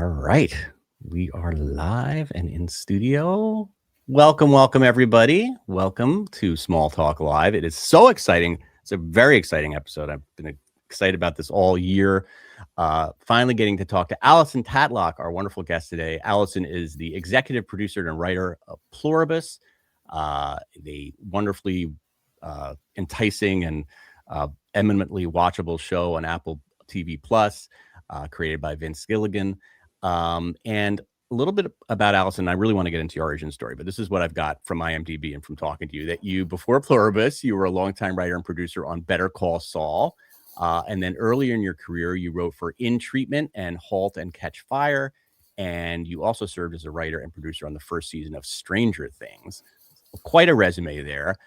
All right. We are live and in studio. Welcome, everybody. Welcome to Small Talk Live. It is so exciting. It's a very exciting episode. I've been excited about this all year. Finally getting to talk to Alison Tatlock, our wonderful guest today. Alison is the executive producer and writer of Pluribus, the wonderfully enticing and eminently watchable show on Apple TV Plus, created by Vince Gilligan. And a little bit about Alison. I really want to get into your origin story, but this is what I've got from IMDb and from talking to you, that you, before Pluribus, you were a longtime writer and producer on Better Call Saul. And then earlier in your career, you wrote for In Treatment and Halt and Catch Fire. And you also served as a writer and producer on the first season of Stranger Things. Quite a resume there.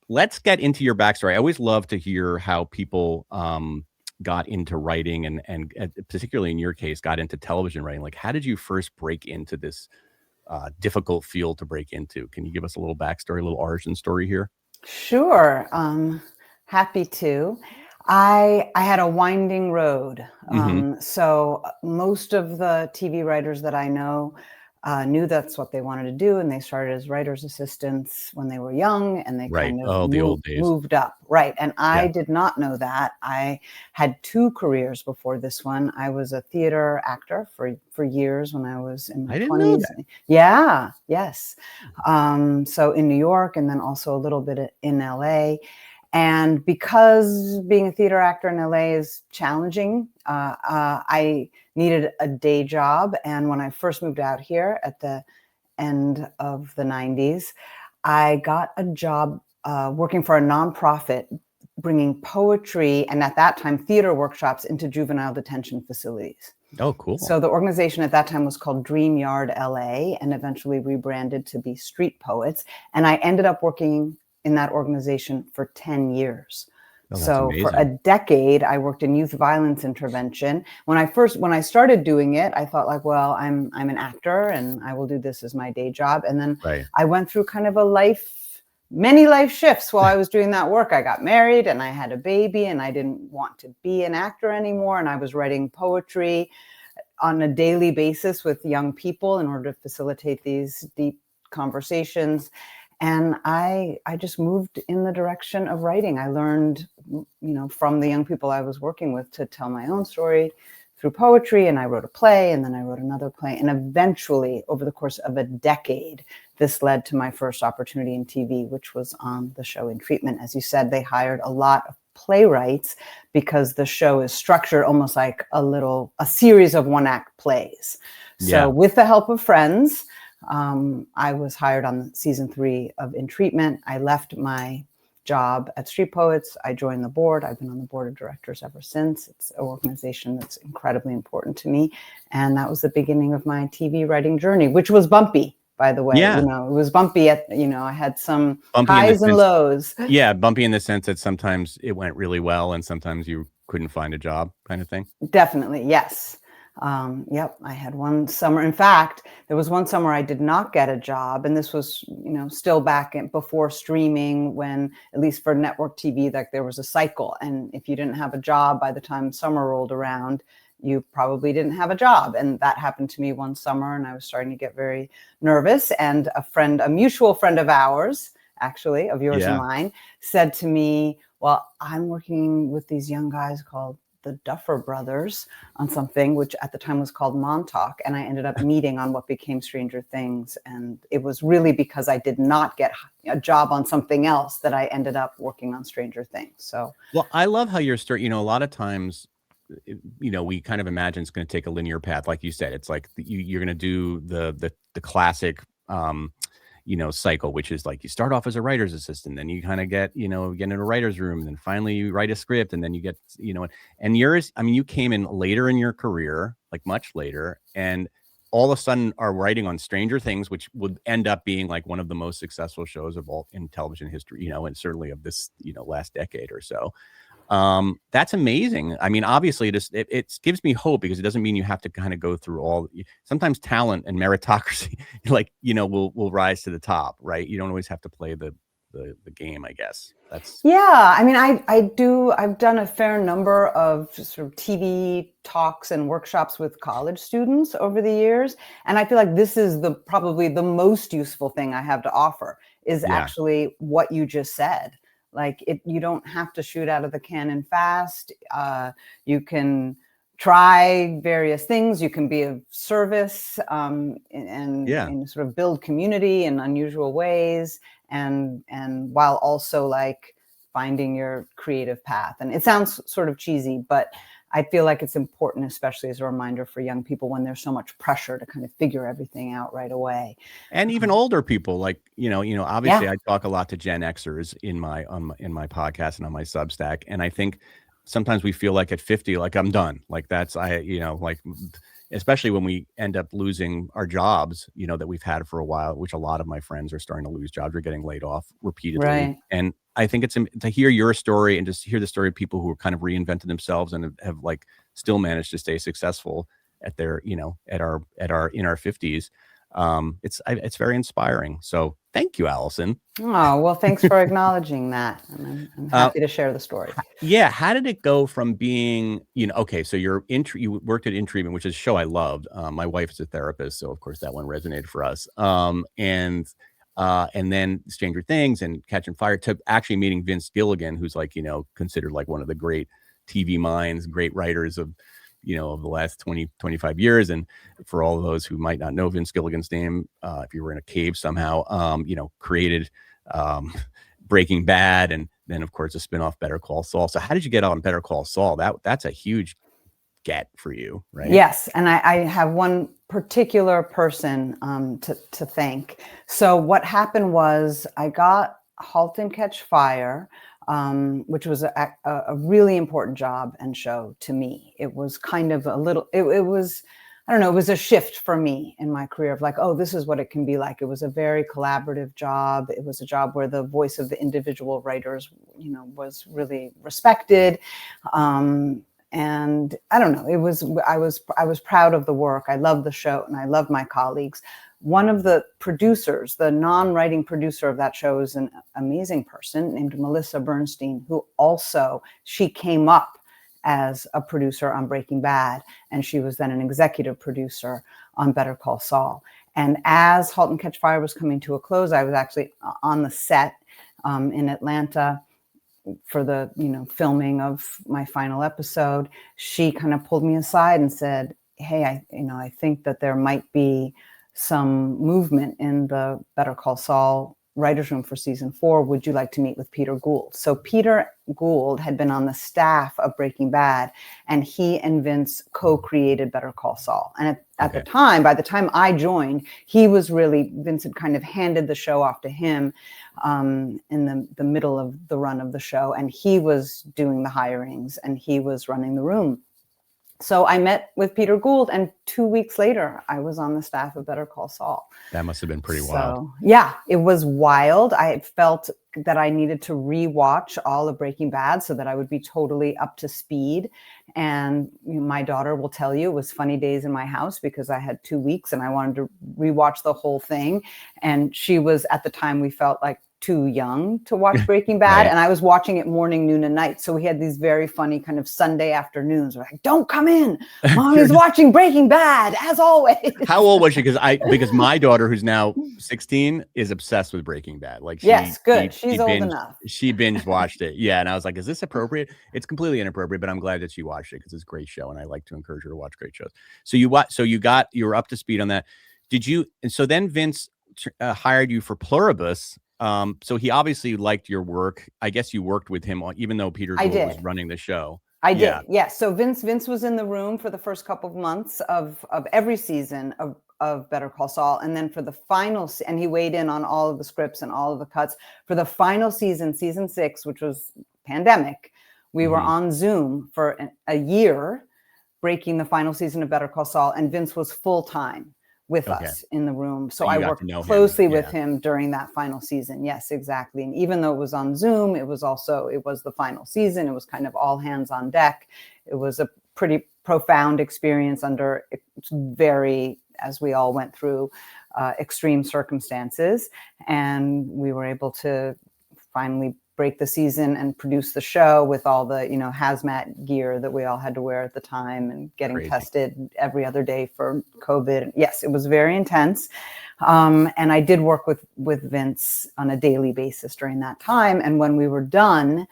Let's get into your backstory. I always love to hear how people got into writing and particularly in your case, got into television writing. Like, how did you first break into this difficult field to break into? Can you give us a little backstory, a little origin story here? Sure. Happy to. I had a winding road. So most of the TV writers that I know knew that's what they wanted to do, and they started as writer's assistants when they were young, and they kind of moved up. Right. And I did not know that. I had two careers before this one. I was a theater actor for years when I was in my 20s. Yeah. Yes. So in New York, and then also a little bit in LA. And because being a theater actor in LA is challenging, I needed a day job. And when I first moved out here at the end of the 90s, I got a job working for a nonprofit, bringing poetry and at that time theater workshops into juvenile detention facilities. Oh, cool. So the organization at that time was called Dream Yard LA and eventually rebranded to be Street Poets. And I ended up working in that organization for 10 years. Oh, so amazing. For a decade, I worked in youth violence intervention. When I started doing it, I thought like, well, I'm an actor and I will do this as my day job. And then I went through kind of many life shifts while I was doing that work. I got married and I had a baby and I didn't want to be an actor anymore. And I was writing poetry on a daily basis with young people in order to facilitate these deep conversations. And I just moved in the direction of writing. I learned, from the young people I was working with to tell my own story through poetry. And I wrote a play, and then I wrote another play. And eventually, over the course of a decade, this led to my first opportunity in TV, which was on the show In Treatment. As you said, they hired a lot of playwrights because the show is structured almost like a series of one-act plays. So with the help of friends, I was hired on season 3 of In Treatment. I left my job at Street Poets. I joined the board. I've been on the board of directors ever since. It's an organization that's incredibly important to me. And that was the beginning of my TV writing journey, which was bumpy, by the way. Yeah. It was bumpy I had some highs and lows. Yeah, bumpy in the sense that sometimes it went really well and sometimes you couldn't find a job, kind of thing. Definitely, yes. I had one summer. In fact, there was one summer I did not get a job. And this was, still back before streaming, when, at least for network TV, like there was a cycle. And if you didn't have a job by the time summer rolled around, you probably didn't have a job. And that happened to me one summer, and I was starting to get very nervous. And a mutual friend of ours, actually, of yours and mine, said to me, well, I'm working with these young guys called the Duffer Brothers on something which at the time was called Montauk, and I ended up meeting on what became Stranger Things. And it was really because I did not get a job on something else that I ended up working on Stranger Things. So, well, I love how your story, a lot of times, we kind of imagine it's going to take a linear path. Like you said, it's like you're going to do the classic, cycle, which is like you start off as a writer's assistant, then you kind of get in a writer's room, and then finally you write a script, and then you get, and yours, you came in later in your career, like much later, and all of a sudden are writing on Stranger Things, which would end up being like one of the most successful shows of all in television history, and certainly of this, last decade or so. That's amazing. Obviously it gives me hope, because it doesn't mean you have to kind of go through sometimes talent and meritocracy, will rise to the top, right? You don't always have to play the the game, I guess. Yeah. I mean, I've done a fair number of sort of TV talks and workshops with college students over the years. And I feel like this is probably the most useful thing I have to offer is actually what you just said. Like you don't have to shoot out of the cannon fast. You can try various things. You can be of service and sort of build community in unusual ways, and while also like finding your creative path. And it sounds sort of cheesy, but I feel like it's important, especially as a reminder for young people when there's so much pressure to kind of figure everything out right away. And even older people, like, obviously I talk a lot to Gen Xers in my podcast and on my Substack. And I think sometimes we feel like at 50, like I'm done. Like especially when we end up losing our jobs, that we've had for a while, which a lot of my friends are starting to lose jobs or getting laid off repeatedly. Right. And I think it's to hear your story and just hear the story of people who are kind of reinvented themselves and have like still managed to stay successful at their, in our 50s. It's very inspiring. So thank you, Alison. Oh, well, thanks for acknowledging that. And I'm happy to share the story. Yeah. How did it go from being, okay, so you worked at In Treatment, which is a show I loved. My wife is a therapist, so of course that one resonated for us. And then Stranger Things and Catching Fire, to actually meeting Vince Gilligan, who's like, considered like one of the great TV minds, great writers of the last 20, 25 years. And for all of those who might not know Vince Gilligan's name, if you were in a cave somehow, created Breaking Bad, and then of course a spinoff, Better Call Saul. So how did you get on Better Call Saul? That's a huge get for you, right? Yes. And I have one particular person to thank. So what happened was I got Halt and Catch Fire, which was a really important job and show to me. It was kind of it was, I don't know, it was a shift for me in my career of like, oh, this is what it can be like. It was a very collaborative job. It was a job where the voice of the individual writers, was really respected. And I don't know, I was proud of the work. I loved the show and I loved my colleagues. One of the producers, the non-writing producer of that show, is an amazing person named Melissa Bernstein, who she came up as a producer on Breaking Bad, and she was then an executive producer on Better Call Saul. And as Halt and Catch Fire was coming to a close, I was actually on the set in Atlanta for the filming of my final episode. She kind of pulled me aside and said, hey, I think that there might be some movement in the Better Call Saul writer's room for season 4. Would you like to meet with Peter Gould? So Peter Gould had been on the staff of Breaking Bad, and he and Vince co-created Better Call Saul. And at the time, by the time I joined, Vince had kind of handed the show off to him in the middle of the run of the show. And he was doing the hirings and he was running the room. So I met with Peter Gould, and 2 weeks later, I was on the staff of Better Call Saul. That must have been pretty wild. Yeah, it was wild. I felt that I needed to rewatch all of Breaking Bad so that I would be totally up to speed. And my daughter will tell you it was funny days in my house because I had 2 weeks and I wanted to rewatch the whole thing. And she was, at the time, we felt like too young to watch Breaking Bad. Right. And I was watching it morning, noon, and night. So we had these very funny kind of Sunday afternoons. We're like, don't come in. Mom is watching Breaking Bad, as always. How old was she? Because my daughter, who's now 16, is obsessed with Breaking Bad. Like, she's old enough. She binge watched it. Yeah. And I was like, is this appropriate? It's completely inappropriate, but I'm glad that she watched it because it's a great show. And I like to encourage her to watch great shows. So you were up to speed on that. And so then Vince hired you for Pluribus. So he obviously liked your work. I guess you worked with him even though Peter Gould was running the show. I did. Yes. So Vince was in the room for the first couple of months of every season of Better Call Saul. And then for the final, and he weighed in on all of the scripts and all of the cuts for the final season 6, which was pandemic. We were on Zoom for a year, breaking the final season of Better Call Saul. And Vince was full time with us in the room. So I worked closely with him during that final season. Yes, exactly. And even though it was on Zoom, it was the final season. It was kind of all hands on deck. It was a pretty profound experience under very, as we all went through, extreme circumstances. And we were able to finally break the season and produce the show with all the, hazmat gear that we all had to wear at the time, and getting tested every other day for COVID. Yes, it was very intense. And I did work with Vince on a daily basis during that time. And when we were done,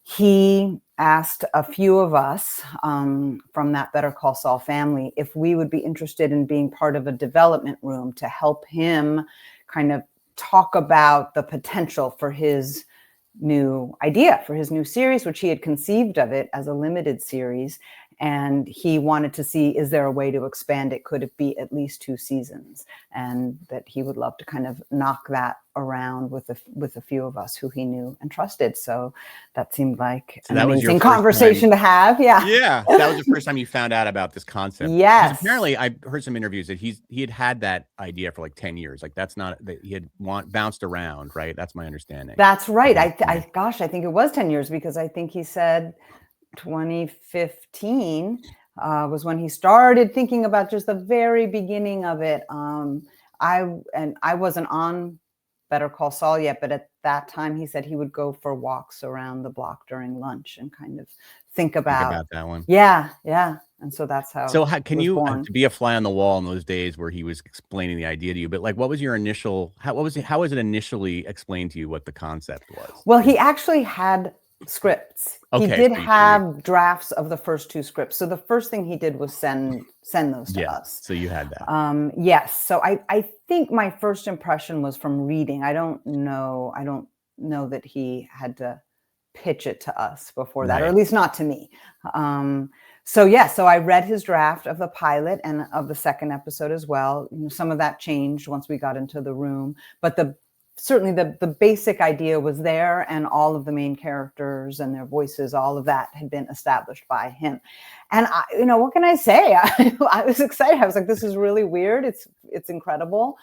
he asked a few of us from that Better Call Saul family if we would be interested in being part of a development room to help him kind of talk about the potential for his new idea, for his new series, which he had conceived of it as a limited series. And he wanted to see, is there a way to expand it? Could it be at least 2 seasons? And that he would love to kind of knock that around with a few of us who he knew and trusted. So that seemed like an amazing conversation to have. Yeah. Yeah. That was the first time you found out about this concept. Yes. Apparently, I heard some interviews that he had that idea for like 10 years. Like that's not that he had bounced around, right? That's my understanding. That's right. I think it was 10 years, because I think he said 2015 was when he started thinking about just the very beginning of it. I wasn't on Better Call Saul yet, but at that time he said he would go for walks around the block during lunch and kind of think about that one. Yeah. And so that's how. So how can you to be a fly on the wall in those days where he was explaining the idea to you? But like, what was your initial? How was it initially explained to you what the concept was? Well, he actually had scripts. He did have drafts of the first 2 scripts. So the first thing he did was send those to us. So you had that. Yes. So I think my first impression was from reading. I don't know that he had to pitch it to us before that, or at least not to me. So I read his draft of the pilot and of the second episode as well. Some of that changed once we got into the room, but certainly the basic idea was there, and all of the main characters and their voices, all of that had been established by him. And what can I say? I was excited. I was like, this is really weird. It's incredible.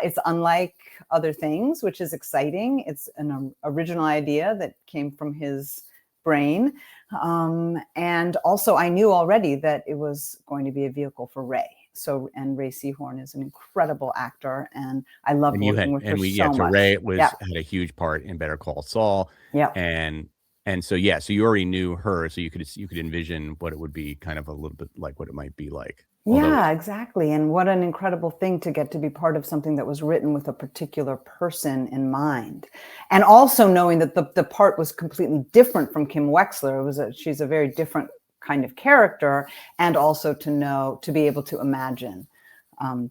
It's unlike other things, which is exciting. It's an original idea that came from his brain. And also I knew already that it was going to be a vehicle for Ray. And Ray Seahorn is an incredible actor, and I love working with her so much. Ray had a huge part in Better Call Saul. Yeah. And so you already knew her, so you could envision what it would be, kind of a little bit like what it might be like. Yeah, exactly. And what an incredible thing to get to be part of something that was written with a particular person in mind. And also knowing that the part was completely different from Kim Wexler. She's a very different kind of character, and also to be able to imagine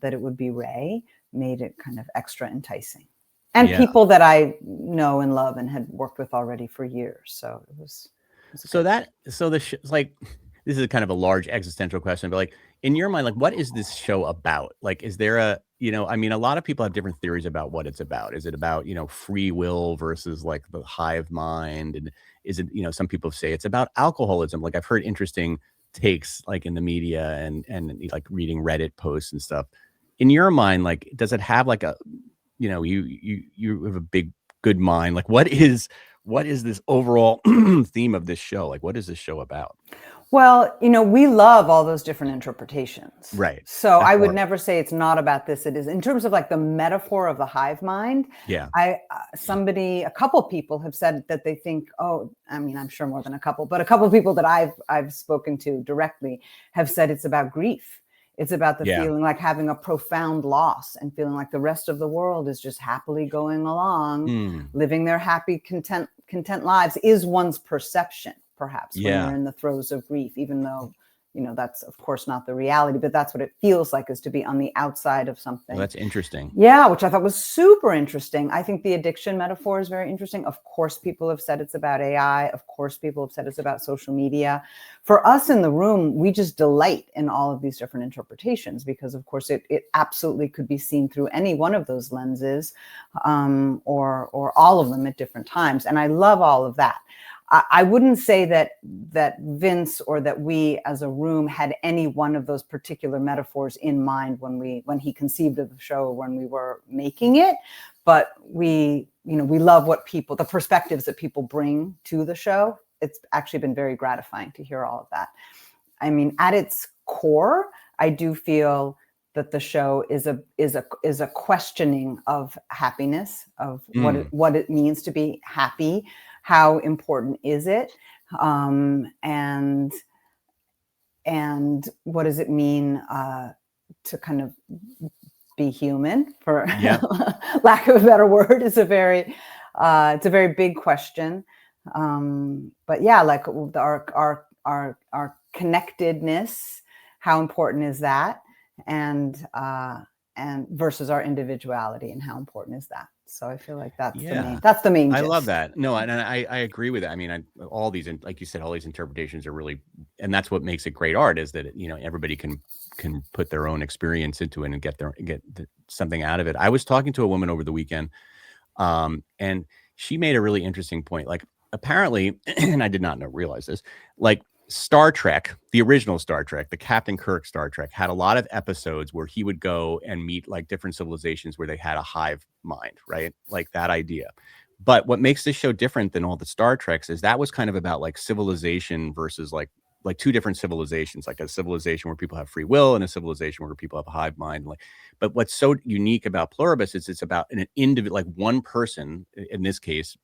that it would be Ray made it kind of extra enticing. And people that I know and love and had worked with already for years. So it was like, this is kind of a large existential question, but like in your mind, like what is this show about? Like, is there a lot of people have different theories about what it's about. Is it about, free will versus like the hive mind? And is it, some people say it's about alcoholism. Like I've heard interesting takes like in the media and like reading Reddit posts and stuff. In your mind, like, does it have like a, you have a big, good mind. Like what is this overall theme of this show? Like, what is this show about? Well, we love all those different interpretations. Right. So I would never say it's not about this. It is, in terms of like the metaphor of the hive mind. Yeah. A couple people have said that they think, I'm sure more than a couple, but a couple of people that I've spoken to directly have said it's about grief. It's about the feeling like having a profound loss and feeling like the rest of the world is just happily going along, living their happy, content lives is one's perception. Perhaps when you're in the throes of grief, even though, that's of course not the reality, but that's what it feels like, is to be on the outside of something. Well, that's interesting. Yeah, which I thought was super interesting. I think the addiction metaphor is very interesting. Of course, people have said it's about AI. Of course, people have said it's about social media. For us in the room, we just delight in all of these different interpretations, because of course it absolutely could be seen through any one of those lenses, or all of them at different times. And I love all of that. I wouldn't say that Vince or that we as a room had any one of those particular metaphors in mind when he conceived of the show, when we were making it, but we love the perspectives that people bring to the show. It's actually been very gratifying to hear all of that. I mean, at its core, I do feel that the show is a questioning of happiness, of what it means to be happy, how important is it, and what does it mean to kind of be human, for lack of a better word. It's a very big question. But yeah, like our connectedness, how important is that? And versus our individuality, and how important is that? So I feel like that's the main I gist. love that. No, and I agree with it. I mean, all these, like you said, all these interpretations are really, and that's what makes it great art, is that, you know, everybody can put their own experience into it and get something out of it. I was talking to a woman over the weekend, and she made a really interesting point. Like, apparently, and I did not realize this, like, Star Trek, the original Star Trek, the Captain Kirk Star Trek, had a lot of episodes where he would go and meet like different civilizations where they had a hive mind, right? Like that idea. But what makes this show different than all the Star Treks is that was kind of about like civilization versus like two different civilizations, like a civilization where people have free will and a civilization where people have a hive mind. Like, but what's so unique about Pluribus is it's about an individual, like one person, in this case,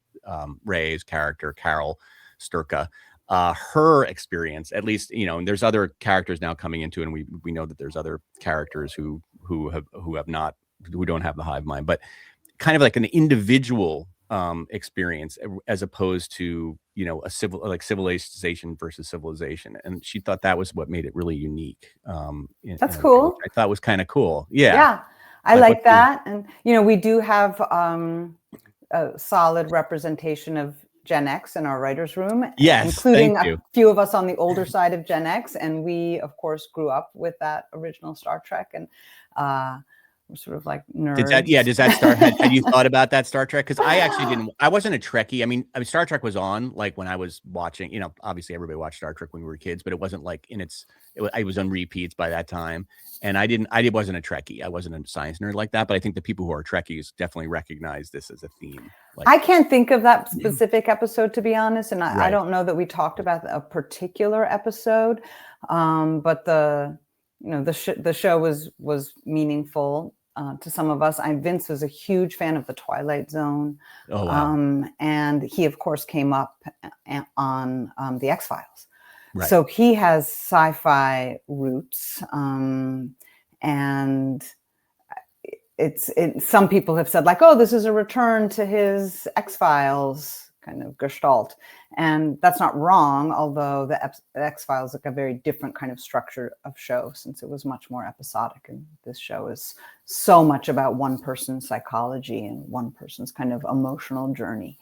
Ray's character, Carol Sturka, her experience, at least, you know, and there's other characters now coming into it, and we know that there's other characters who don't have the hive mind, but kind of like an individual experience, as opposed to, you know, civilization versus civilization. And she thought that was what made it really unique. That's cool. I thought was kind of cool. Yeah. I like that. And, you know, we do have a solid representation of Gen X in our writer's room, including a few of us on the older side of Gen X. And we, of course, grew up with that original Star Trek, and we're sort of like nerds. Does that start? Had you thought about that Star Trek? Because I actually didn't. I wasn't a Trekkie. I mean, Star Trek was on like when I was watching. You know, obviously everybody watched Star Trek when we were kids, but it wasn't like I was on repeats by that time. And I wasn't a Trekkie. I wasn't a science nerd like that. But I think the people who are Trekkies definitely recognize this as a theme. Like, I can't think of that specific episode, to be honest. And I don't know that we talked about a particular episode. But the show was meaningful to some of us. Vince was a huge fan of The Twilight Zone. Oh, wow. And he, of course, came up on The X-Files. Right. So he has sci-fi roots, and some people have said like, oh, this is a return to his X-Files kind of gestalt, and that's not wrong. Although the X-Files like a very different kind of structure of show, since it was much more episodic, and this show is so much about one person's psychology and one person's kind of emotional journey.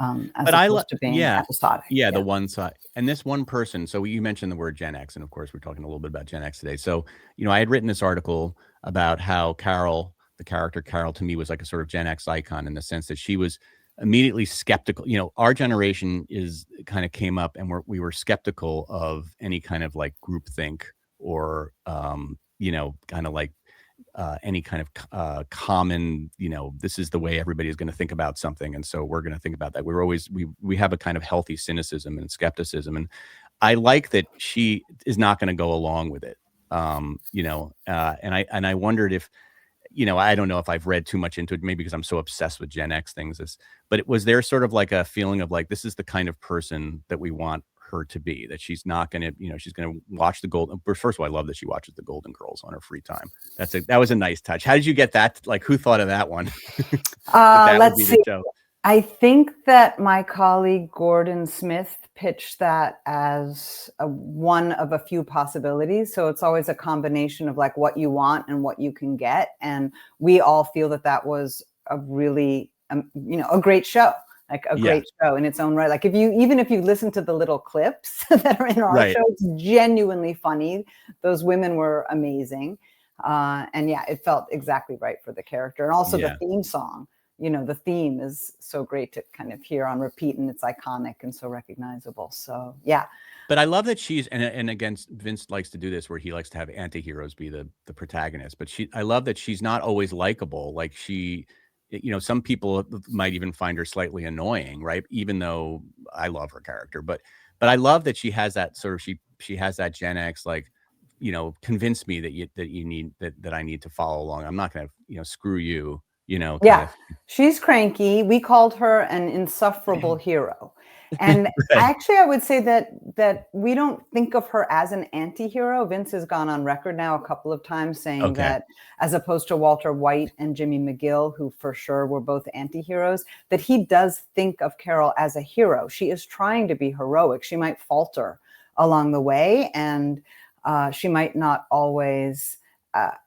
As opposed to being episodic. Yeah, the one side. And this one person, so you mentioned the word Gen X, and of course we're talking a little bit about Gen X today. So, you know, I had written this article about how Carol, the character Carol, to me was like a sort of Gen X icon, in the sense that she was immediately skeptical. You know, our generation came up and we were skeptical of any kind of like groupthink or, you know, kind of like any kind of common, you know, this is the way everybody is going to think about something, and so we're going to think about that. We have a kind of healthy cynicism and skepticism, and I like that she is not going to go along with it. You know, and I wondered if, you know, I don't know if I've read too much into it, maybe because I'm so obsessed with Gen X things, but it was there sort of like a feeling of like, this is the kind of person that we want her to be, that she's not going to, you know, she's going to watch first of all, I love that she watches the Golden Girls on her free time. That was a nice touch. How did you get that? Like, who thought of that one? Let's see. I think that my colleague Gordon Smith pitched that as one of a few possibilities. So it's always a combination of like what you want and what you can get. And we all feel that was a really, a great show. Like a great show in its own right. Like even if you listen to the little clips that are in our show, it's genuinely funny. Those women were amazing. And it felt exactly right for the character. And also the theme song, you know, the theme is so great to kind of hear on repeat, and it's iconic and so recognizable. So, yeah. But I love that she's, and again, Vince likes to do this where he likes to have anti-heroes be the protagonist, but I love that she's not always likable. Like you know, some people might even find her slightly annoying, right? Even though I love her character, but I love that she has that sort of, she has that Gen X, like, convince me that I need to follow along. I'm not going to, screw you, Yeah, she's cranky. We called her an insufferable hero. And Right. I would say that we don't think of her as an anti-hero. Vince has gone on record now a couple of times saying that, as opposed to Walter White and Jimmy McGill, who for sure were both anti-heroes, that he does think of Carol as a hero. She is trying to be heroic. She might falter along the way, and she might not always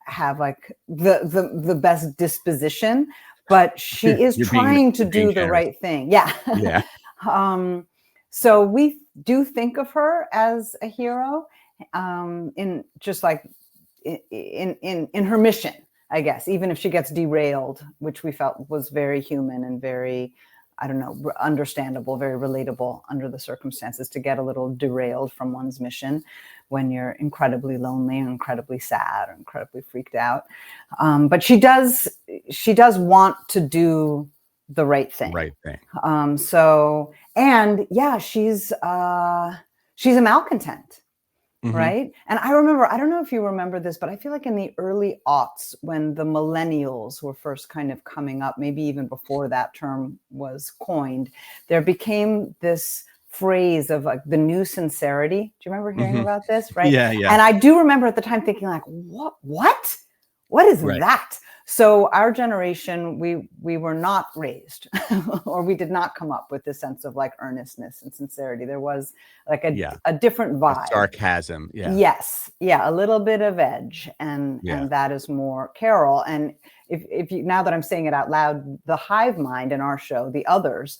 have like the best disposition, but she is trying to do the right thing. Yeah. Yeah. So we do think of her as a hero, in just like in her mission, I guess, even if she gets derailed, which we felt was very human and very, I don't know, understandable, very relatable under the circumstances, to get a little derailed from one's mission when you're incredibly lonely and incredibly sad or incredibly freaked out. But she does want to do the right thing. Right thing. She's a malcontent. Mm-hmm. Right. And I remember, I don't know if you remember this, but I feel like in the early aughts, when the millennials were first kind of coming up, maybe even before that term was coined, there became this phrase of like the new sincerity. Do you remember hearing about this? Right. Yeah. And I do remember at the time thinking like, what is that? So our generation, we were not raised or we did not come up with this sense of like earnestness and sincerity. There was like a different vibe. A sarcasm. Yeah. Yes. Yeah. A little bit of edge. And that is more Carol. And if you, now that I'm saying it out loud, the hive mind in our show, the others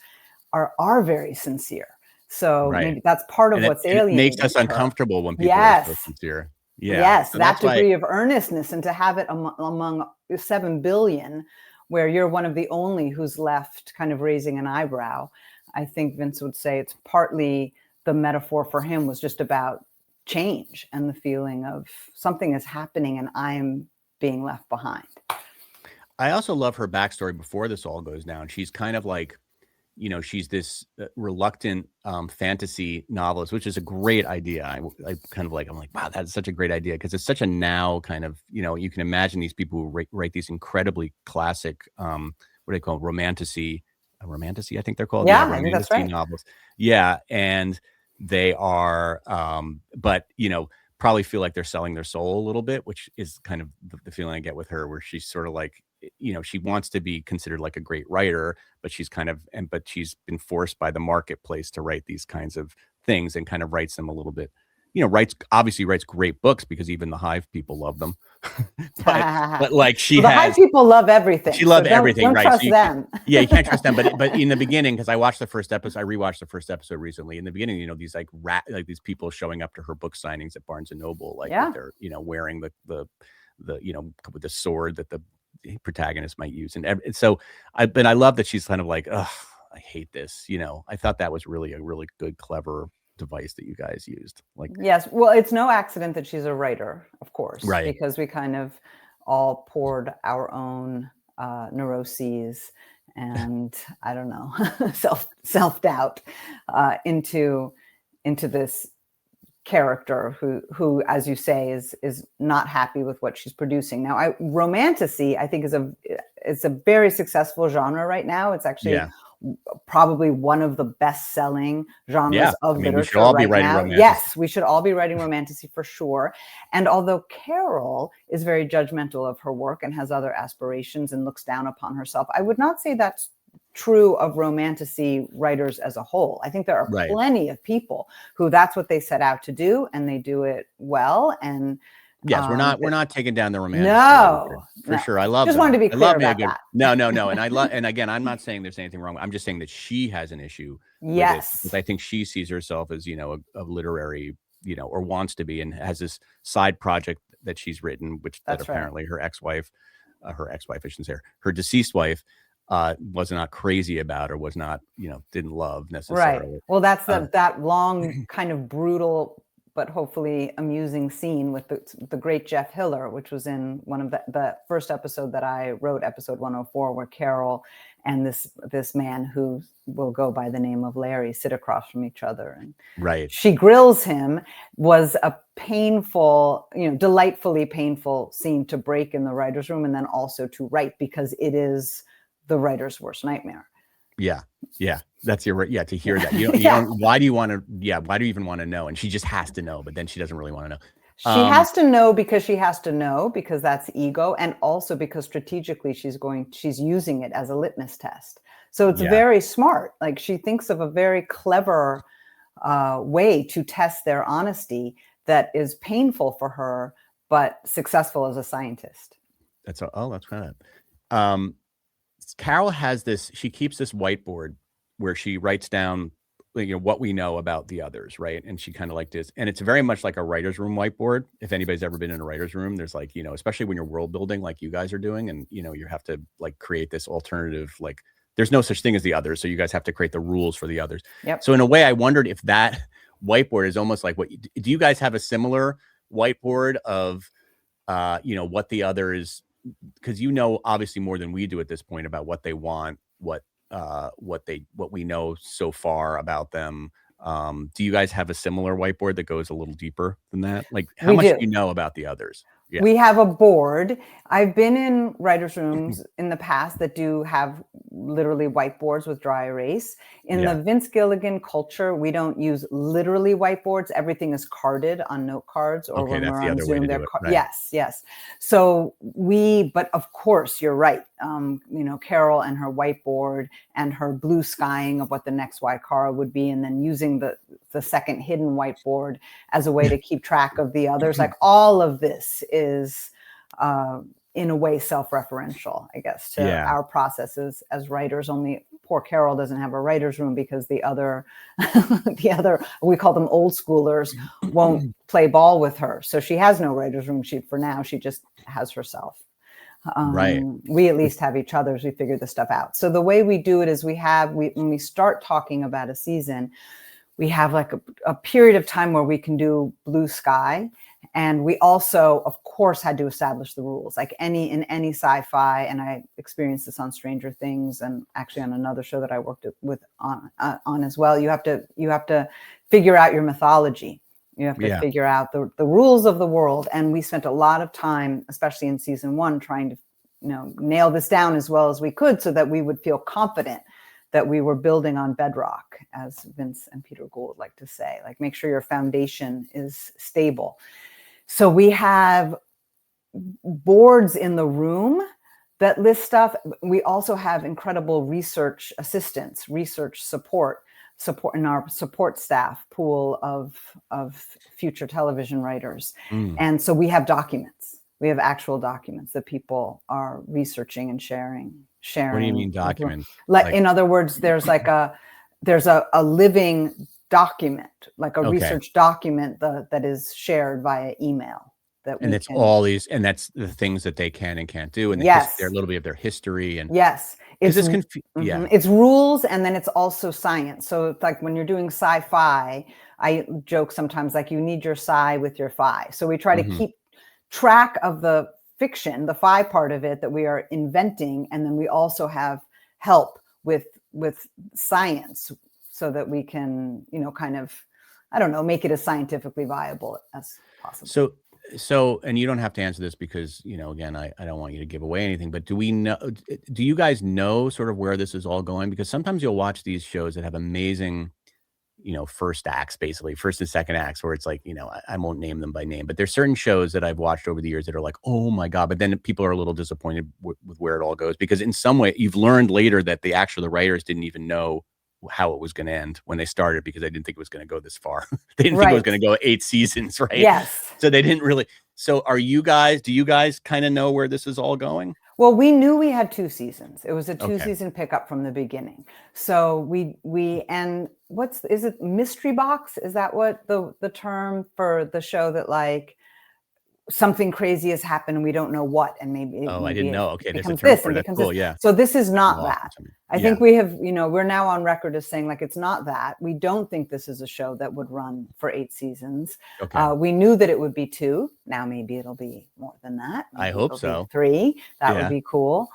are very sincere. So maybe that's part of what's alienating. It makes us uncomfortable when people are so sincere. Yeah. Yes, so that degree of earnestness, and to have it among 7 billion, where you're one of the only who's left kind of raising an eyebrow. I think Vince would say it's partly the metaphor for him was just about change and the feeling of something is happening and I'm being left behind. I also love her backstory before this all goes down. She's kind of like, she's this reluctant fantasy novelist, which is a great idea. I kind of like, I'm like, wow, that's such a great idea, because it's such a now kind of, you can imagine these people who write these incredibly classic, what do they call romantasy, I think they're called. Yeah, I think that's right. Novels. Yeah, and they are, but probably feel like they're selling their soul a little bit, which is kind of the feeling I get with her, where she's sort of like, she wants to be considered like a great writer, but she's been forced by the marketplace to write these kinds of things, and kind of writes them a little bit, obviously writes great books because even the hive people love them. but like the hive people love everything. She loved everything. Don't right. trust them. Yeah, you can't trust them. But in the beginning, because I rewatched the first episode recently. In the beginning, these like these people showing up to her book signings at Barnes and Noble, like they're wearing the with the sword that the protagonist might use, and so I love that she's kind of like, ugh, I hate this. I thought that was really a really good, clever device that you guys used. Like, yes, well, it's no accident that she's a writer, of course, right? Because we kind of all poured our own neuroses and I don't know, self-doubt into this character who, as you say, is not happy with what she's producing. Now, romantasy, I think, is a very successful genre right now. It's actually probably one of the best-selling genres of literature. We should all right be writing now. romantasy. Yes, we should all be writing romantasy for sure. And although Carol is very judgmental of her work and has other aspirations and looks down upon herself, I would not say that's true of romantasy writers as a whole. I think there are plenty of people who that's what they set out to do, and they do it well. And yes, we're not taking down the romantic. No, for sure. I love. Just wanted to be clear about that. No. And again, I'm not saying there's anything wrong. I'm just saying that she has an issue. Yes, because I think she sees herself as a literary, or wants to be, and has this side project that she's written, which apparently her ex-wife, I shouldn't say her deceased wife, was not crazy about, or was not, didn't love necessarily. Right. Well, that's that long kind of brutal but hopefully amusing scene with the great Jeff Hiller, which was in one of the first episode that I wrote, episode 104, where Carol and this man who will go by the name of Larry sit across from each other. And she grills him. Was a painful, delightfully painful scene to break in the writer's room, and then also to write, because it is the writer's worst nightmare. Yeah. That's to hear that. You don't, why do you even want to know? And she just has to know, but then she doesn't really want to know. She has to know because she has to know, because that's ego. And also because strategically she's using it as a litmus test. So it's very smart. Like, she thinks of a very clever way to test their honesty that is painful for her, but successful as a scientist. That's kind of, Carol has this, she keeps this whiteboard where she writes down, what we know about the others, right? And she kind of like this, and it's very much like a writer's room whiteboard. If anybody's ever been in a writer's room, there's like, especially when you're world building like you guys are doing, and you have to like create this alternative, like there's no such thing as the others, so you guys have to create the rules for the others. So in a way, I wondered if that whiteboard is almost like do you guys have a similar whiteboard of what the others, because obviously more than we do at this point about what they want, what we know so far about them. Do you guys have a similar whiteboard that goes a little deeper than that? Like, how much do you know about the others? Yeah. We have a board. I've been in writers' rooms in the past that do have literally whiteboards with dry erase. In the Vince Gilligan culture, we don't use literally whiteboards. Everything is carded on note cards, or when we're on Zoom, they're yes. So but of course, you're right. Carol and her whiteboard and her blue skying of what the next Waikara would be, and then using the second hidden whiteboard as a way to keep track of the others. Like, all of this is in a way self-referential, I guess, to our processes as writers. Only poor Carol doesn't have a writer's room because the other we call them old schoolers won't play ball with her. So she has no writer's room. She just has herself. We at least have each other as we figure this stuff out. So the way we do it is when we start talking about a season, we have like a period of time where we can do blue sky. And we also, of course, had to establish the rules, like in any sci-fi. And I experienced this on Stranger Things, and actually on another show that I worked with on as well. You have to figure out your mythology. You have to figure out the rules of the world. And we spent a lot of time, especially in season 1, trying to nail this down as well as we could, so that we would feel confident that we were building on bedrock, as Vince and Peter Gould like to say. Like, make sure your foundation is stable. So we have boards in the room that list stuff. We also have incredible research assistants, research support in our support staff pool of future television writers. And so we have documents. We have actual documents that people are researching and sharing. What do you mean documents? Like, in other words, there's a living document, like a research document that is shared via email. And it's all these, and that's the things that they can and can't do, and they're a little bit of their history, and it's rules, and then it's also science. So it's like when you're doing sci-fi, I joke sometimes, like, you need your sci with your fi. So we try to keep track of the fiction, the fi part of it that we are inventing, and then we also have help with science, so that we can make it as scientifically viable as possible. So, and you don't have to answer this because, again, I don't want you to give away anything, but do you guys know sort of where this is all going? Because sometimes you'll watch these shows that have amazing, first acts, basically first and second acts, where it's like, I won't name them by name, but there's certain shows that I've watched over the years that are like, oh my God, but then people are a little disappointed with where it all goes, because in some way you've learned later that the writers didn't even know how it was going to end when they started, because they didn't think it was going to go this far. They didn't think it was going to go 8 seasons, right? Yes. So they didn't really. So do you guys kind of know where this is all going? Well, we knew we had 2 seasons. It was a 2-season pickup from the beginning. So and is it mystery box? Is that what the term for the show that, like, something crazy has happened and we don't know what, and maybe I didn't know. Okay, there's a becomes term this for and it. That's becomes cool. this. Yeah. So this is not Awesome that. to me. I think we have, we're now on record as saying like it's not that. We don't think this is a show that would run for 8 seasons. Okay. We knew that it would be 2. Now maybe it'll be more than that. Maybe I hope it'll so. be 3. That would be cool.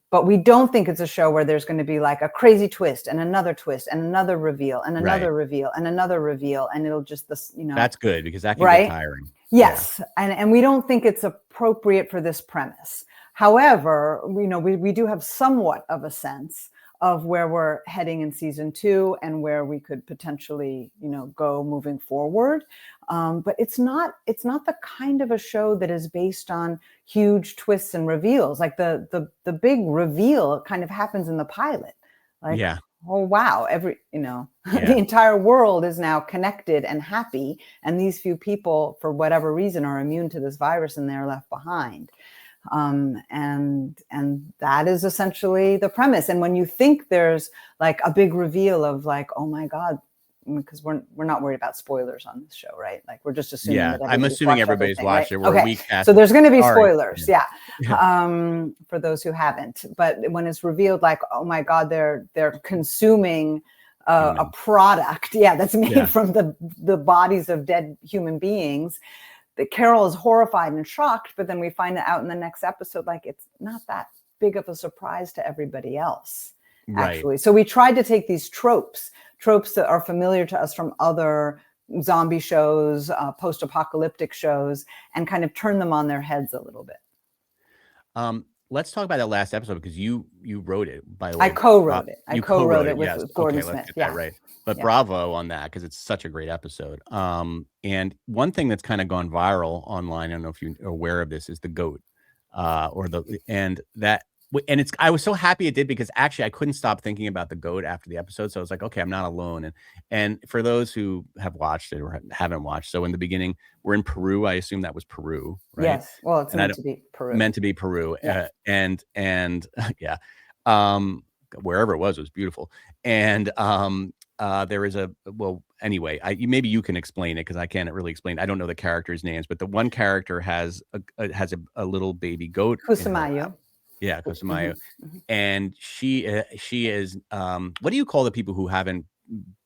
But we don't think it's a show where there's going to be like a crazy twist and another twist and another reveal and another reveal and another reveal, and it'll just That's good, because that can get tiring. Yes, and we don't think it's appropriate for this premise. However, we do have somewhat of a sense of where we're heading in season 2 and where we could potentially, go moving forward. But it's not the kind of a show that is based on huge twists and reveals. Like the big reveal kind of happens in the pilot. Like, oh wow, the entire world is now connected and happy, and these few people, for whatever reason, are immune to this virus and they're left behind. And that is essentially the premise. And when you think there's like a big reveal of like, oh my God, because we're not worried about spoilers on this show, right? Like we're just assuming that I'm assuming everybody's watched it. We're a week past. So there's going to be spoilers, for those who haven't. But when it's revealed, like, oh my God, they're consuming a product, that's made from the bodies of dead human beings. That Carol is horrified and shocked, but then we find out in the next episode, like it's not that big of a surprise to everybody else, actually. So we tried to take these tropes that are familiar to us from other zombie shows, post-apocalyptic shows, and kind of turn them on their heads a little bit. Let's talk about that last episode, because you wrote it, by the way. I co-wrote it. I co-wrote it with Gordon Smith. Let's get that right. But bravo on that, because it's such a great episode. And one thing that's kind of gone viral online, I don't know if you're aware of this, is the goat, I was so happy it did, because actually I couldn't stop thinking about the goat after the episode. So I was like, okay, I'm not alone. And for those who have watched it or haven't watched, so in the beginning, we're in Peru. I assume that was Peru, right? Yes. Well, it's meant to be Peru. Meant to be Peru. Yes. Wherever it was beautiful. And there is maybe you can explain it, because I can't really explain. I don't know the characters' names, but the one character has a little baby goat. Kusamayo. Yeah, Kusamayo. Mm-hmm. And she is, what do you call the people who haven't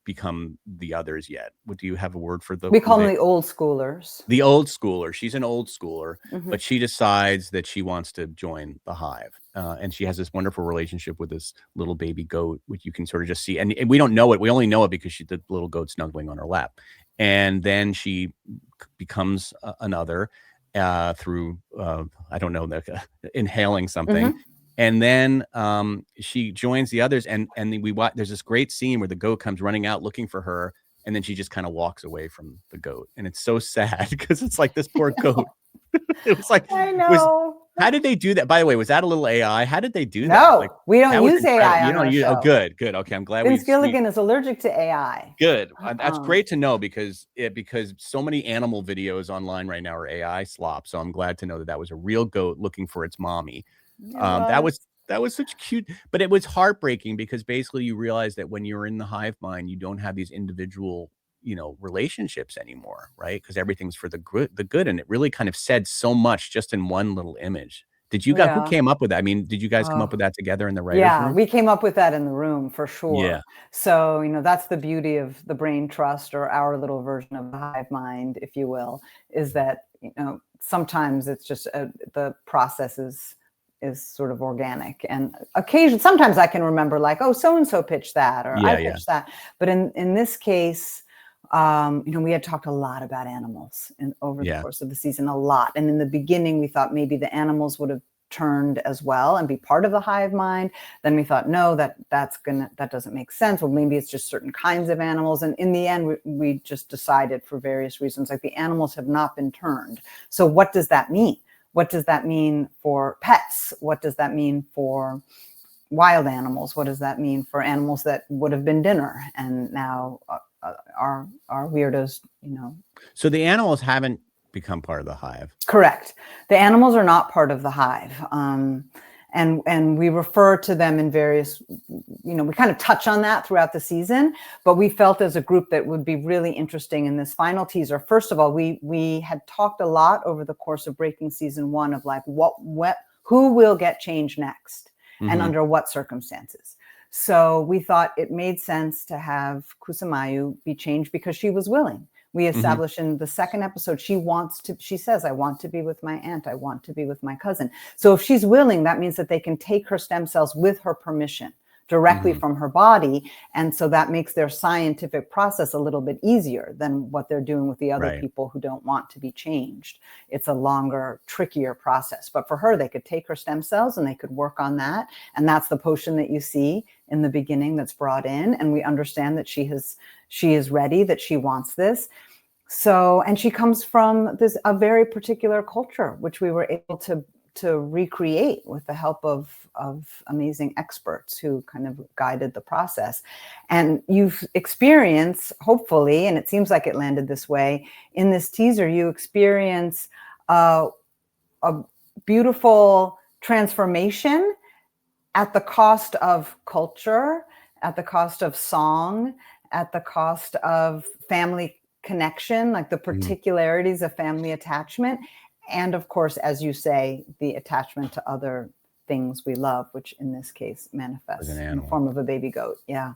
become the others yet? What do you have a word for them? We call them the old schoolers. The old schooler. She's an old schooler, but she decides that she wants to join the hive. And she has this wonderful relationship with this little baby goat, which you can sort of just see. And we don't know it. We only know it because the little goat snuggling on her lap. And then she becomes another through, I don't know, inhaling something. And then she joins the others, and there's this great scene where the goat comes running out looking for her, and then she just kind of walks away from the goat. And it's so sad, because it's like this poor goat. It was like, I know. How did they do that? By the way, was that a little AI? How did they do that? No, we don't use AI on our show. Oh, good. Okay, I'm glad. Vince Gilligan is allergic to AI. Good. That's great to know, because so many animal videos online right now are AI slop. So I'm glad to know that was a real goat looking for its mommy. That was such cute, but it was heartbreaking, because basically you realize that when you're in the hive mind, you don't have these individual relationships anymore, right? Because everything's for the good, and it really kind of said so much just in one little image. Did you guys, who came up with that? I mean, did you guys come up with that together in the writers' room? We came up with that in the room for sure. Yeah. So, that's the beauty of the brain trust, or our little version of the hive mind, if you will, is that, sometimes it's just the process is sort of organic, and sometimes I can remember like, oh, so-and-so pitched that, or I pitched that. But in this case, we had talked a lot about animals over the course of the season, a lot. And in the beginning, we thought maybe the animals would have turned as well and be part of the hive mind. Then we thought, no, that doesn't make sense. Well, maybe it's just certain kinds of animals. And in the end, we just decided, for various reasons, like the animals have not been turned. So what does that mean? What does that mean for pets? What does that mean for wild animals? What does that mean for animals that would have been dinner and now are weirdos, So the animals haven't become part of the hive. Correct. The animals are not part of the hive. and we refer to them in various, we kind of touch on that throughout the season, but we felt as a group that would be really interesting in this final teaser. First of all, we had talked a lot over the course of breaking season 1 of like who will get changed next and under what circumstances. So we thought it made sense to have Kusamayu be changed because she was willing. We established in the second episode, she says, I want to be with my aunt. I want to be with my cousin. So if she's willing, that means that they can take her stem cells with her permission directly from her body. And so that makes their scientific process a little bit easier than what they're doing with the other people who don't want to be changed. It's a longer, trickier process. But for her, they could take her stem cells and they could work on that. And that's the potion that you see in the beginning that's brought in. And we understand that she is ready, that she wants this. So, and she comes from a very particular culture, which we were able to recreate with the help of amazing experts who kind of guided the process. And you've experienced, hopefully, and it seems like it landed this way, in this teaser, you experience a beautiful transformation at the cost of culture, at the cost of song, at the cost of family connection, like the particularities of family attachment. And of course, as you say, the attachment to other things we love, which in this case manifests in the form of a baby goat. Yeah.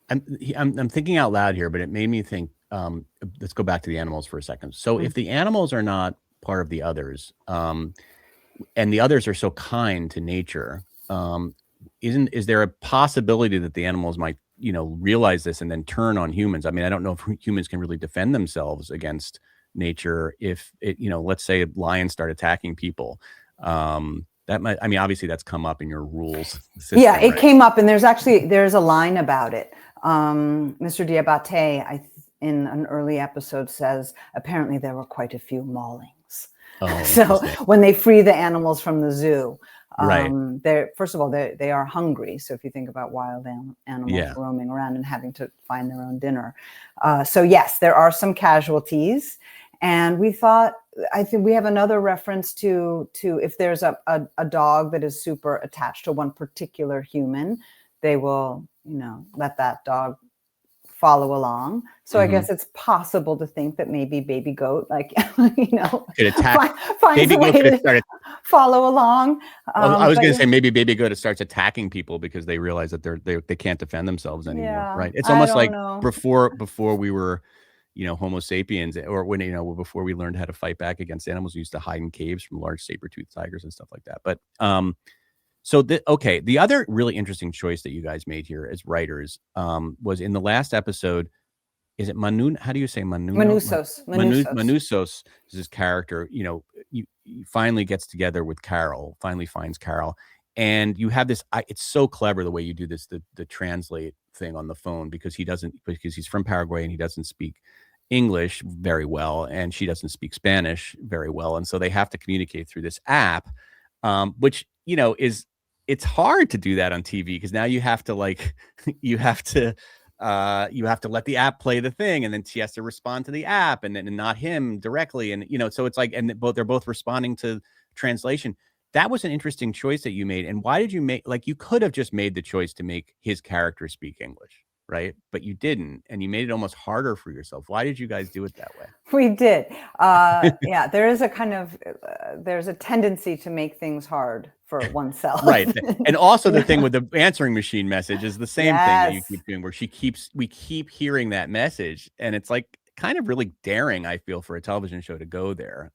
I'm thinking out loud here, but it made me think, let's go back to the animals for a second. So if the animals are not part of the others, and the others are so kind to nature, is there a possibility that the animals might, realize this and then turn on humans? I mean, I don't know if humans can really defend themselves against nature if it, let's say lions start attacking people. That might, I mean, obviously that's come up in your rules system, yeah, it came up, and there's a line about it. Mr. Diabate, in an early episode, says apparently there were quite a few maulings. So when they free the animals from the zoo, first of all, they are hungry. So if you think about wild animals roaming around and having to find their own dinner. So yes, there are some casualties. And we thought, I think we have another reference to if there's a dog that is super attached to one particular human, they will, let that dog follow along. So I guess it's possible to think that maybe baby goat, could attack. Finds a way to follow along. I was going to say maybe baby goat starts attacking people because they realize that they can't defend themselves anymore. Right? It's almost like before we were, Homo sapiens, or when before we learned how to fight back against animals, we used to hide in caves from large saber-toothed tigers and stuff like that. But the other really interesting choice that you guys made here as writers was in the last episode. Is it Manu? How do you say Manu? Manusos. Manusos is his character. He finally gets together with Carol. Finally finds Carol, and you have this. It's so clever the way you do this. The translate thing on the phone because he's from Paraguay and he doesn't speak English very well, and she doesn't speak Spanish very well, and so they have to communicate through this app, which it's hard to do that on TV because now you have to let the app play the thing, and then she has to respond to the app, and then not him directly, and so it's like, and they're both responding to translation. That was an interesting choice that you made. And why did you make, you could have just made the choice to make his character speak English, right? But you didn't, and you made it almost harder for yourself. Why did you guys do it that way? We did. Yeah, there is there's a tendency to make things hard for oneself. Right. And also the thing with the answering machine message is the same thing that you keep doing, where we keep hearing that message. And it's like kind of really daring, I feel, for a television show to go there.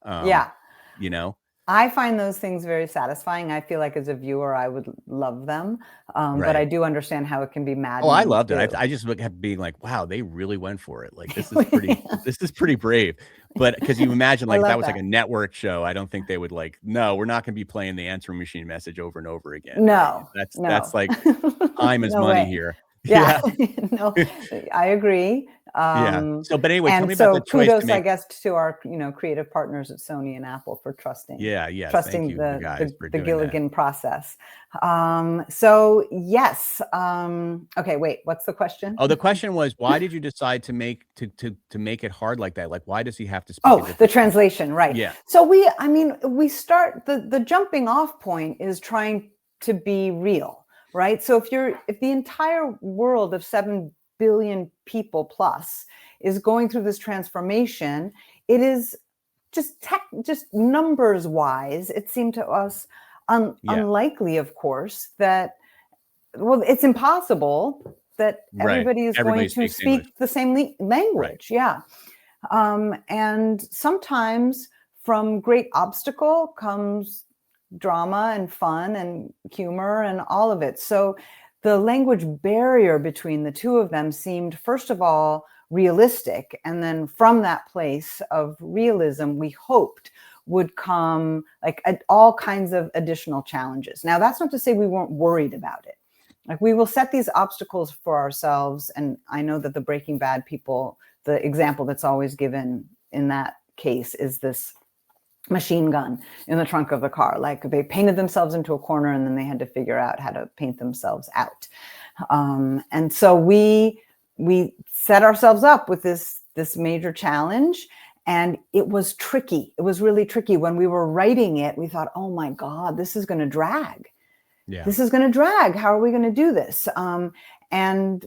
I find those things very satisfying. I feel like as a viewer, I would love them. But I do understand how it can be maddening. Oh, I loved it. I just kept being like, wow, they really went for it. Like, this is pretty, this is pretty brave. But because you imagine that was like a network show, I don't think they would no, we're not going to be playing the answering machine message over and over again. No, right? That's like time is money here. Yeah. No, I agree. So, but anyway, tell me so about the choice kudos, I guess, to our creative partners at Sony and Apple for trusting. Trusting the Gilligan process. So yes. Okay, wait. What's the question? Oh, the question was, why did you decide to make it hard like that? Like, why does he have to speak? Oh, the translation, right? Yeah. So we start the jumping off point is trying to be real, right? So if the entire world of 7 billion people plus is going through this transformation, it is just numbers wise, it seemed to us unlikely, of course, that, well, it's impossible that everybody is going to speak English. The same language. Right. Yeah. And sometimes from great obstacle comes drama and fun and humor and all of it. So the language barrier between the two of them seemed, first of all, realistic. And then from that place of realism, we hoped would come like all kinds of additional challenges. Now, that's not to say we weren't worried about it. Like, we will set these obstacles for ourselves. And I know that the Breaking Bad people, the example that's always given in that case is this machine gun in the trunk of the car. Like, they painted themselves into a corner and then they had to figure out how to paint themselves out. And so we set ourselves up with this major challenge. And it was tricky. It was really tricky. When we were writing it, we thought, oh my God, this is going to drag. Yeah. This is going to drag. How are we going to do this? And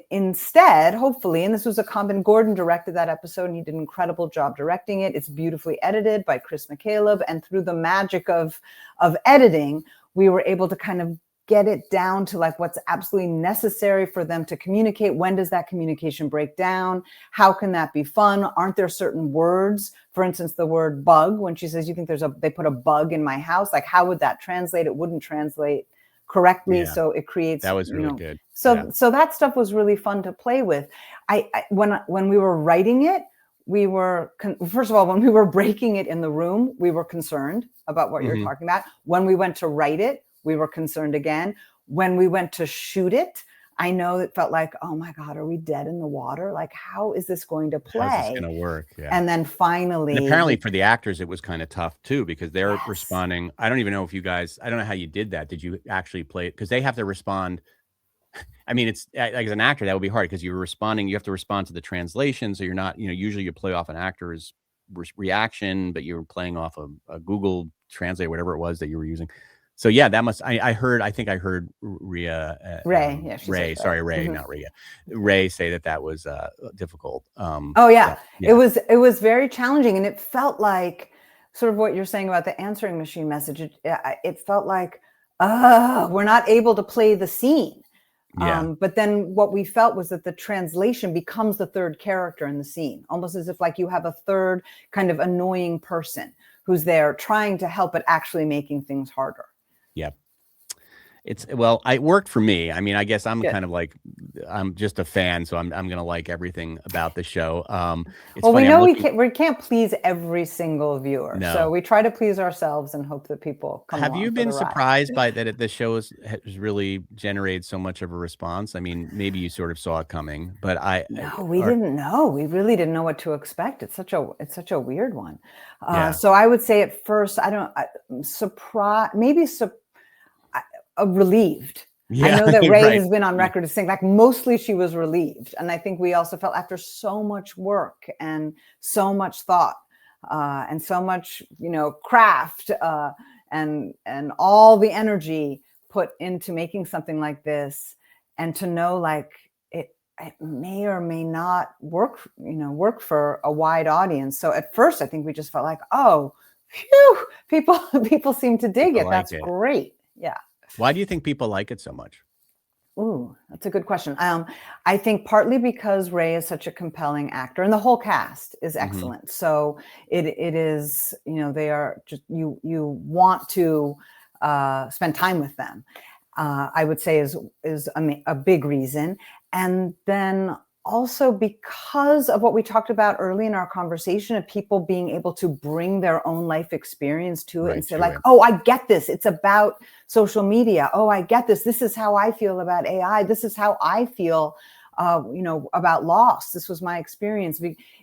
instead, hopefully, and this was Gordon directed that episode, and he did an incredible job directing it. It's beautifully edited by Chris McCaleb. And through the magic of editing, we were able to kind of get it down to like what's absolutely necessary for them to communicate. When does that communication break down? How can that be fun? Aren't there certain words? For instance, the word bug, when she says, you think they put a bug in my house? Like, how would that translate? It wouldn't translate correctly. Yeah. So it creates, that was really good. So that stuff was really fun to play with. When we were writing it, we were, first of all, when we were breaking it in the room, we were concerned about what you're talking about. When we went to write it, we were concerned again. When we went to shoot it, I know it felt like, oh my God, are we dead in the water? Like, how is this going to play? How's this going to work? Yeah. And then finally. And apparently for the actors, it was kind of tough too, because they're responding. I don't even know if you guys, I don't know how you did that. Did you actually play it? Because they have to respond. I mean, it's like, as an actor, that would be hard because you're responding. You have to respond to the translation. So you're not, usually you play off an actor's reaction, but you're playing off a Google Translate, whatever it was that you were using. So yeah, that must, I think I heard Ray, not Rhea, Ray say that was difficult. It was very challenging. And it felt like sort of what you're saying about the answering machine message. It felt like, we're not able to play the scene. Yeah. But then what we felt was that the translation becomes the third character in the scene, almost as if like you have a third kind of annoying person who's there trying to help but actually making things harder. Yep. It worked for me. I mean, I guess I'm kind of like, I'm just a fan, so I'm gonna like everything about the show. We know we can't please every single viewer, so we try to please ourselves and hope that people come. Have you been surprised by that? The show has really generated so much of a response. I mean, maybe you sort of saw it coming, but we didn't know. We really didn't know what to expect. It's such a weird one. So I would say at first, relieved. Yeah, I know that Ray has been on record as saying like mostly she was relieved. And I think we also felt after so much work and so much thought and so much, craft and all the energy put into making something like this, and to know like it may or may not work for a wide audience. So at first I think we just felt like, oh, phew, people seem to dig it. That's great. Yeah. Why do you think people like it so much? Ooh, that's a good question. I think partly because Ray is such a compelling actor, and the whole cast is excellent. So it is, they are just, you want to spend time with them. I would say is a big reason. And then also because of what we talked about early in our conversation of people being able to bring their own life experience to it and say like, oh, I get this. It's about social media. Oh, I get this. This is how I feel about AI. This is how I feel, about loss. This was my experience.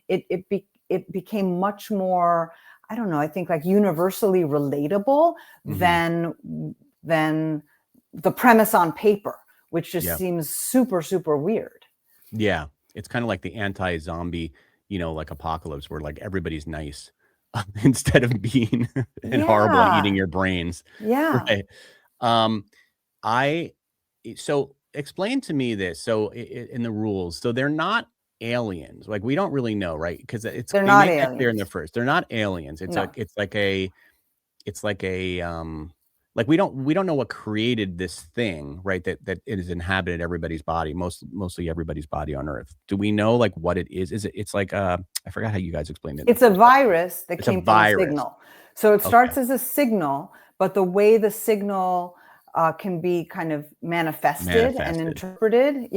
It became much more, I don't know, I think like universally relatable than the premise on paper, which just seems super, super weird. Yeah, it's kind of like the anti-zombie, like apocalypse, where like everybody's nice instead of being and horrible and eating your brains. Yeah. Right. So explain to me this. So in the rules, so they're not aliens. Like we don't really know, right? Because they not make aliens. that clear in the first. They're not aliens. It's like like we don't know what created this thing, right? That it has inhabited everybody's body, mostly everybody's body on Earth. Do we know like what it is? It's like I forgot how you guys explained it. It's a virus that came from a signal. So it starts as a signal, but the way the signal can be kind of manifested and interpreted,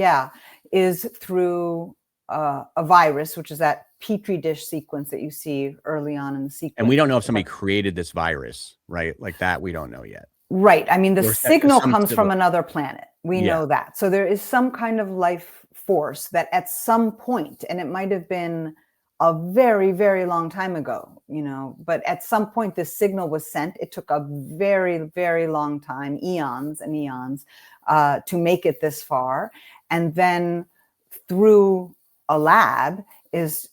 is through a virus, which is that petri dish sequence that you see early on in the sequence. And we don't know if somebody created this virus, right? Like that, we don't know yet. Right. I mean, the signal comes from another planet. We know that. So there is some kind of life force that at some point, and it might have been a very, very long time ago, but at some point this signal was sent. It took a very, very long time, eons and eons, to make it this far. And then through a lab is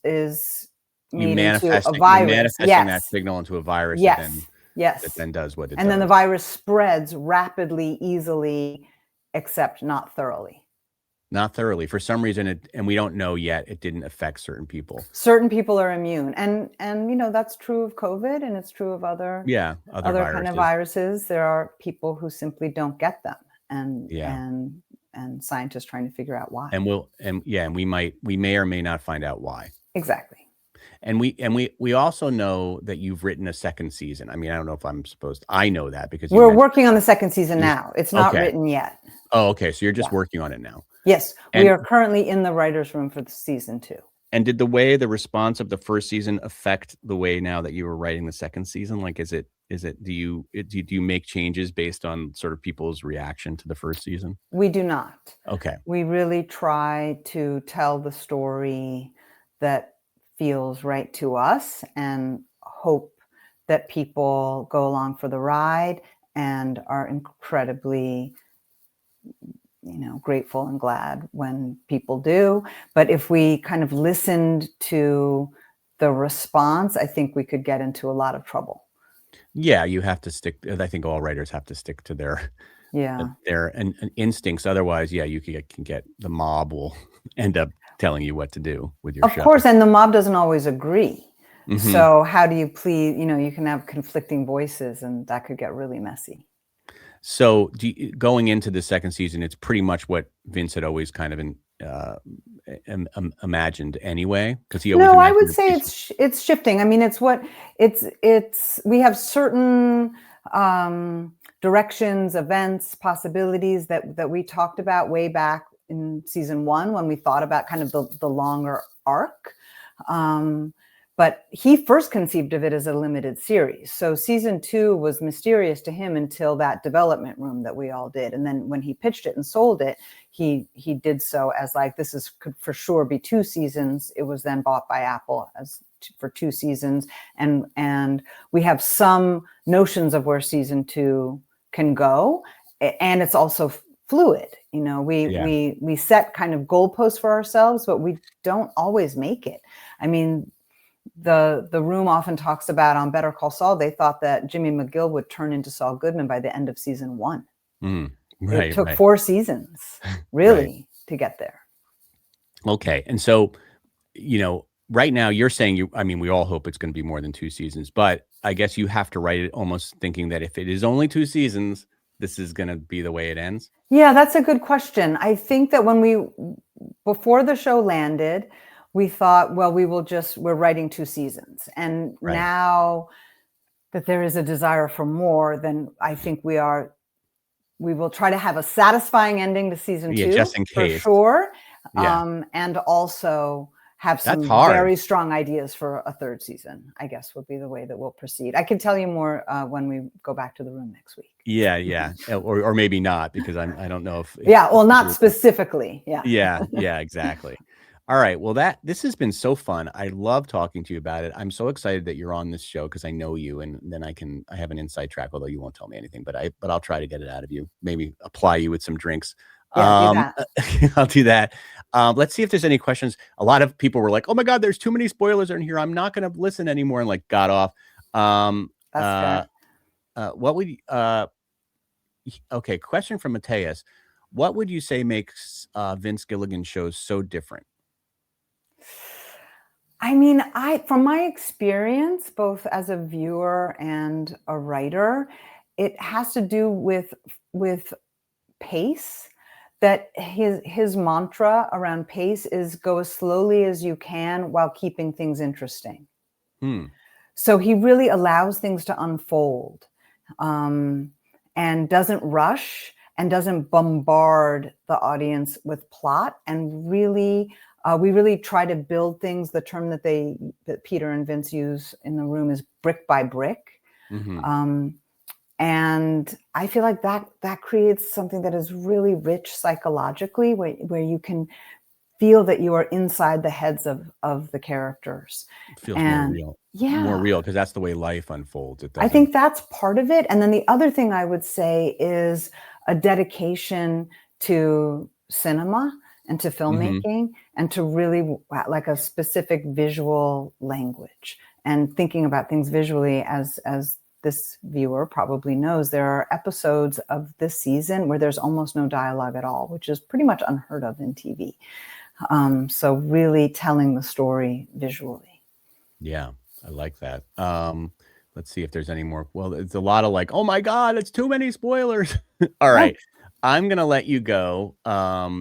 made into a virus. Manifesting that signal into a virus. Yes. That then does what it does. And then the virus spreads rapidly, easily, except not thoroughly. Not thoroughly. For some reason, and we don't know yet, it didn't affect certain people. Certain people are immune. And that's true of COVID, and it's true of other kind of viruses. There are people who simply don't get them. And scientists trying to figure out why. And we may or may not find out why. Exactly. And we also know that you've written a second season. I mean, I don't know if I know that because we're working on the second season now. It's not written yet. Oh, okay. So you're just working on it now. Yes. We are currently in the writer's room for the season 2. And did the response of the first season affect the way now that you were writing the second season? Like, do you make changes based on sort of people's reaction to the first season? We do not. Okay. We really try to tell the story that feels right to us and hope that people go along for the ride and are incredibly grateful and glad when people do. But if we kind of listened to the response, I think we could get into a lot of trouble. Yeah, you have to stick. I think all writers have to stick to their instincts. Otherwise, you can get the mob will end up telling you what to do with your show. Of course, and the mob doesn't always agree. Mm-hmm. So how do you please? You can have conflicting voices, and that could get really messy. So going into the second season, it's pretty much what Vince had always kind of imagined anyway, because he always. No, I would say it's shifting. I mean, it's we have certain directions, events, possibilities that we talked about way back in season 1 when we thought about kind of the longer arc. But he first conceived of it as a limited series. So season 2 was mysterious to him until that development room that we all did. And then when he pitched it and sold it, he did so as like, could for sure be 2 seasons. It was then bought by Apple for 2 seasons. And we have some notions of where season 2 can go. And it's also fluid. We set kind of goalposts for ourselves, but we don't always make it. I mean, the room often talks about on Better Call Saul, they thought that Jimmy McGill would turn into Saul Goodman by the end of season 1. It took 4 seasons really to get there. Okay. And so, right now you're saying we all hope it's going to be more than 2 seasons, but I guess you have to write it almost thinking that if it is only 2 seasons, this is going to be the way it ends. Yeah, that's a good question. I think that before the show landed, we thought, well, we're writing 2 seasons. And now that there is a desire for more, then I think we will try to have a satisfying ending to season 2, just in case. For sure. And also have some very strong ideas for a 3rd season, I guess would be the way that we'll proceed. I can tell you more when we go back to the room next week. Yeah. Or maybe not, because I don't know if. Not specifically. Yeah, exactly. All right. Well, this has been so fun. I love talking to you about it. I'm so excited that you're on this show because I know you, and then I have an inside track, although you won't tell me anything, but I'll try to get it out of you. Maybe apply you with some drinks. Do that. I'll do that. Let's see if there's any questions. A lot of people were like, "Oh my God, there's too many spoilers in here. I'm not going to listen anymore," and got off. That's fair. What would Okay, question from Mateus. What would you say makes Vince Gilligan shows so different? I mean, from my experience, both as a viewer and a writer, it has to do with pace. That his mantra around pace is go as slowly as you can while keeping things interesting. So he really allows things to unfold, and doesn't rush and doesn't bombard the audience with plot, and really we really try to build things. The term that Peter and Vince use in the room is brick by brick. And I feel like that creates something that is really rich psychologically, where you can feel that you are inside the heads of the characters. It feels more real. Yeah. More real, because that's the way life unfolds. I think that's part of it. And then the other thing I would say is a dedication to cinema and to filmmaking, and to really like a specific visual language, and thinking about things visually. As this viewer probably knows, there are episodes of this season where there's almost no dialogue at all, which is pretty much unheard of in TV. So really telling the story visually. Yeah, I like that. Let's see if there's any more. Well, it's a lot of like, oh my God, it's too many spoilers. All right. I'm going to let you go.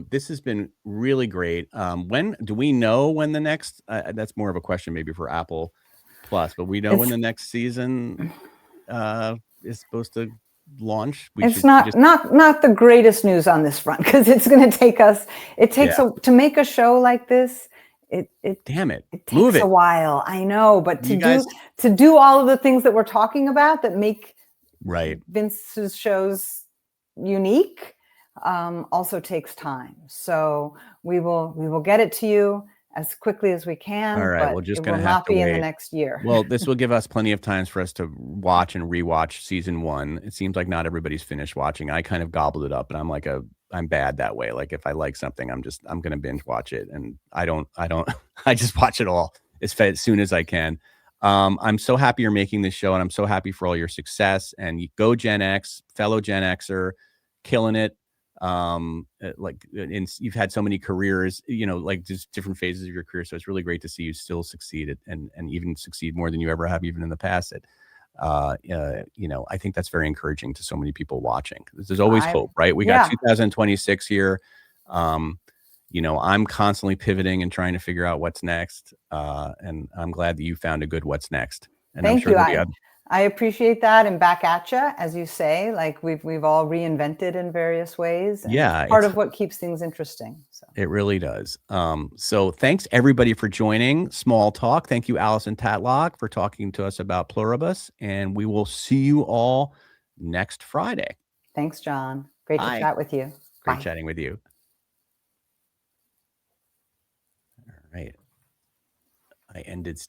This has been really great. When do we know when the next, that's more of a question maybe for Apple Plus, but we know when the next season is supposed to launch. It's not the greatest news on this front, because it's going to take us. It takes to make a show like this. It takes a while. I know, but to do all of the things that we're talking about that make Vince's shows unique also takes time. So we will get it to you as quickly as we can. All right, but we're just going to have to be in the next year. Well, this will give us plenty of times for us to watch and rewatch season 1. It seems like not everybody's finished watching. I kind of gobbled it up, and I'm bad that way. Like if I like something, I'm going to binge watch it, and I just watch it all as soon as I can. I'm so happy you're making this show, and I'm so happy for all your success. And you go Gen X, fellow Gen Xer, killing it. You've had so many careers, like just different phases of your career. So it's really great to see you still succeed and even succeed more than you ever have, even in the past. I think that's very encouraging to so many people watching. There's always hope, right? We got 2026 here. I'm constantly pivoting and trying to figure out what's next. And I'm glad that you found a good what's next. And Thank you. I appreciate that. And back at you, as you say, like we've all reinvented in various ways. And it's part of what keeps things interesting. So. It really does. So thanks everybody for joining Small Talk. Thank you, Alison Tatlock, for talking to us about Pluribus. And we will see you all next Friday. Thanks, John. Great to chat with you. Great chatting with you. All right. I ended